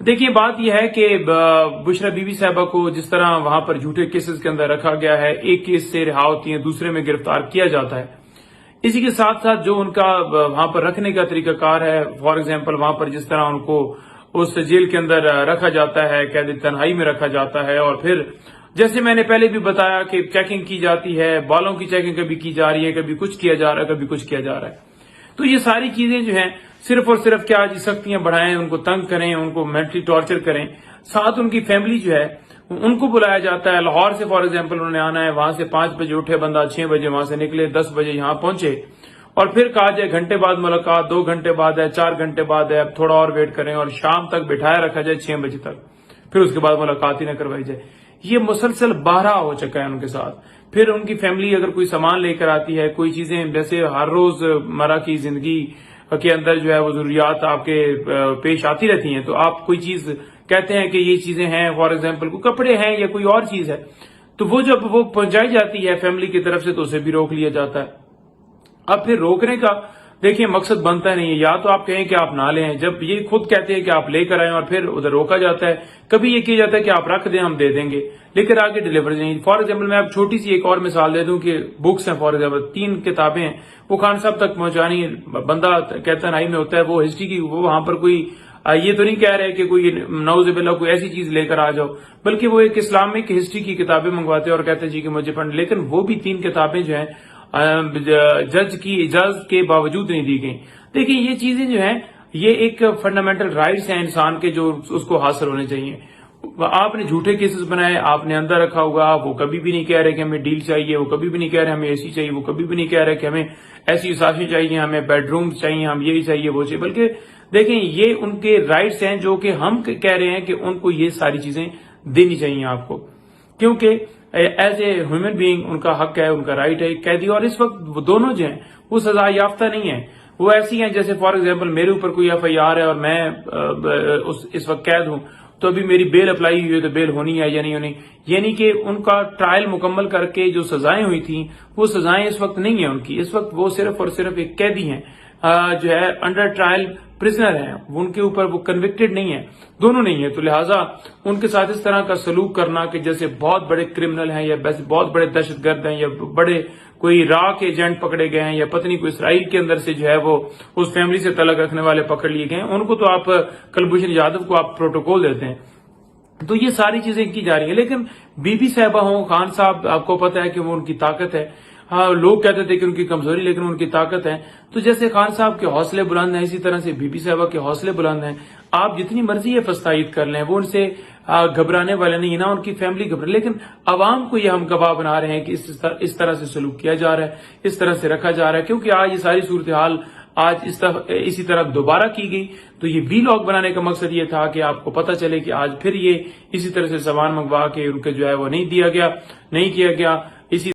دیکھیے بات یہ ہے کہ بشرا بی بی صاحبہ کو جس طرح وہاں پر جھوٹے کیسز کے اندر رکھا گیا ہے، ایک کیس سے رہا ہوتی ہیں، دوسرے میں گرفتار کیا جاتا ہے، اسی کے ساتھ ساتھ جو ان کا وہاں پر رکھنے کا طریقہ کار ہے، فار ایگزامپل وہاں پر جس طرح ان کو اس جیل کے اندر رکھا جاتا ہے، قید تنہائی میں رکھا جاتا ہے، اور پھر جیسے میں نے پہلے بھی بتایا کہ چیکنگ کی جاتی ہے، بالوں کی چیکنگ کبھی کی جا رہی ہے، کبھی کچھ کیا جا رہا ہے، کبھی کچھ کیا جا رہا ہے۔ تو یہ ساری چیزیں جو ہیں صرف اور صرف کیا جی سختیاں بڑھائیں، ان کو تنگ کریں، ان کو مینٹلی ٹارچر کریں، ساتھ ان کی فیملی جو ہے ان کو بلایا جاتا ہے۔ لاہور سے فار ایگزامپل انہوں نے آنا ہے، وہاں سے 5 بجے اٹھے بندہ، 6 بجے وہاں سے نکلے، 10 بجے یہاں پہنچے، اور پھر کہا جائے گھنٹے بعد ملاقات، 2 گھنٹے بعد ہے، 4 گھنٹے بعد ہے، اب تھوڑا اور ویٹ کریں، اور شام تک بٹھایا رکھا جائے 6 بجے تک، پھر اس کے بعد ملاقات ہی نہ کروائی جائے۔ یہ مسلسل بارہا ہو چکا ہے ان کے ساتھ۔ پھر ان کی فیملی اگر کوئی سامان لے کر آتی ہے، کوئی چیزیں جیسے ہر روز مرہ کی زندگی کے اندر جو ہے وہ ضروریات آپ کے پیش آتی رہتی ہیں، تو آپ کوئی چیز کہتے ہیں کہ یہ چیزیں ہیں، فار ایگزامپل کوئی کپڑے ہیں یا کوئی اور چیز ہے، تو وہ جب وہ پہنچائی جاتی ہے فیملی کی طرف سے تو اسے بھی روک لیا جاتا ہے۔ اب پھر روکنے کا دیکھیں مقصد بنتا نہیں ہے، یا تو آپ کہیں کہ آپ نہ لیں، جب یہ خود کہتے ہیں کہ آپ لے کر آئیں اور پھر ادھر روکا جاتا ہے۔ کبھی یہ کیا جاتا ہے کہ آپ رکھ دیں، ہم دے دیں گے، لیکن آگے ڈیلیور نہیں۔ فار ایگزامپل میں اب چھوٹی سی ایک اور مثال دے دوں کہ بکس ہیں، فار ایگزامپل 3 کتابیں ہیں، وہ خان صاحب تک پہنچانی، بندہ کہتا نہیں میں ہوتا ہے، وہ ہسٹری کی، وہ وہاں پر کوئی یہ تو نہیں کہہ رہے کہ کوئی نعوذ باللہ کوئی ایسی چیز لے کر آ جاؤ، بلکہ وہ ایک اسلامک ہسٹری کی کتابیں منگواتے ہیں اور کہتے ہیں جی کہ مجھے پڑھنا، لیکن وہ بھی 3 کتابیں جو ہیں جج کی اجازت کے باوجود نہیں دی گئی۔ دیکھیں یہ چیزیں جو ہیں یہ ایک فنڈامنٹل رائٹس ہیں انسان کے، جو اس کو حاصل ہونے چاہیے۔ آپ نے جھوٹے کیسز بنائے، آپ نے اندر رکھا ہوگا، وہ کبھی بھی نہیں کہہ رہے کہ ہمیں ڈیل چاہیے، وہ کبھی بھی نہیں کہہ رہے ہمیں ایسی چاہیے، وہ کبھی بھی نہیں کہہ رہے کہ ہمیں ایسی ساشی چاہیے، ہمیں بیڈ روم چاہیے، ہم یہی چاہیے وہ چاہیے، بلکہ دیکھیں یہ ان کے رائٹس ہیں جو کہ ہم کہہ رہے ہیں کہ ان کو یہ ساری چیزیں دینی چاہیے آپ کو، کیونکہ as a human being in کا حق ہے، ان کا رائٹ ہے قیدی۔ اور اس وقت وہ دونوں جو ہیں وہ سزا یافتہ نہیں ہیں، وہ ایسی ہیں جیسے فار ایگزامپل میرے اوپر کوئی FIR ہے اور میں اس وقت قید ہوں، تو ابھی میری بیل اپلائی ہوئی ہے تو بیل ہونی ہے یا نہیں ہونی، یعنی کہ ان کا ٹرائل مکمل کر کے جو سزائیں ہوئی تھیں وہ سزائیں اس وقت نہیں ہیں ان کی، اس وقت وہ صرف اور صرف ایک قیدی ہیں جو ہے انڈر ٹرائل پرزنر ہیں، ان کے اوپر وہ کنوکٹڈ نہیں ہیں، دونوں نہیں ہیں۔ تو لہٰذا ان کے ساتھ اس طرح کا سلوک کرنا کہ جیسے بہت بڑے کرمنل ہیں یا بہت بڑے دہشت گرد ہیں یا بڑے کوئی را کے ایجنٹ پکڑے گئے ہیں یا پتہ نہیں کوئی اسرائیل کے اندر سے جو ہے وہ اس فیملی سے تعلق رکھنے والے پکڑ لیے گئے ہیں، ان کو تو آپ کلبھوشن یادو کو آپ پروٹوکول دیتے ہیں۔ تو یہ ساری چیزیں کی جا رہی ہیں، لیکن بی بی صاحبہ ہوں، خان صاحب آپ کو پتا ہے کہ وہ ان کی طاقت ہے، ہاں لوگ کہتے تھے کہ ان کی کمزوری، لیکن ان کی طاقت ہے۔ تو جیسے خان صاحب کے حوصلے بلند ہیں، اسی طرح سے بی بی صاحبہ کے حوصلے بلند ہیں، آپ جتنی مرضی یہ فستائید کر لیں، وہ ان سے گھبرانے والے نہیں، نہ ان کی فیملی گھبرا، لیکن عوام کو یہ ہم گواہ بنا رہے ہیں کہ اس طرح سے سلوک کیا جا رہا ہے، اس طرح سے رکھا جا رہا ہے، کیونکہ آج یہ ساری صورتحال آج اسی طرح دوبارہ کی گئی، تو یہ ولاگ بنانے کا مقصد یہ تھا کہ آپ کو پتہ چلے کہ آج پھر یہ اسی طرح سے سامان منگوا کے ان کے جو ہے وہ نہیں دیا گیا، نہیں کیا گیا۔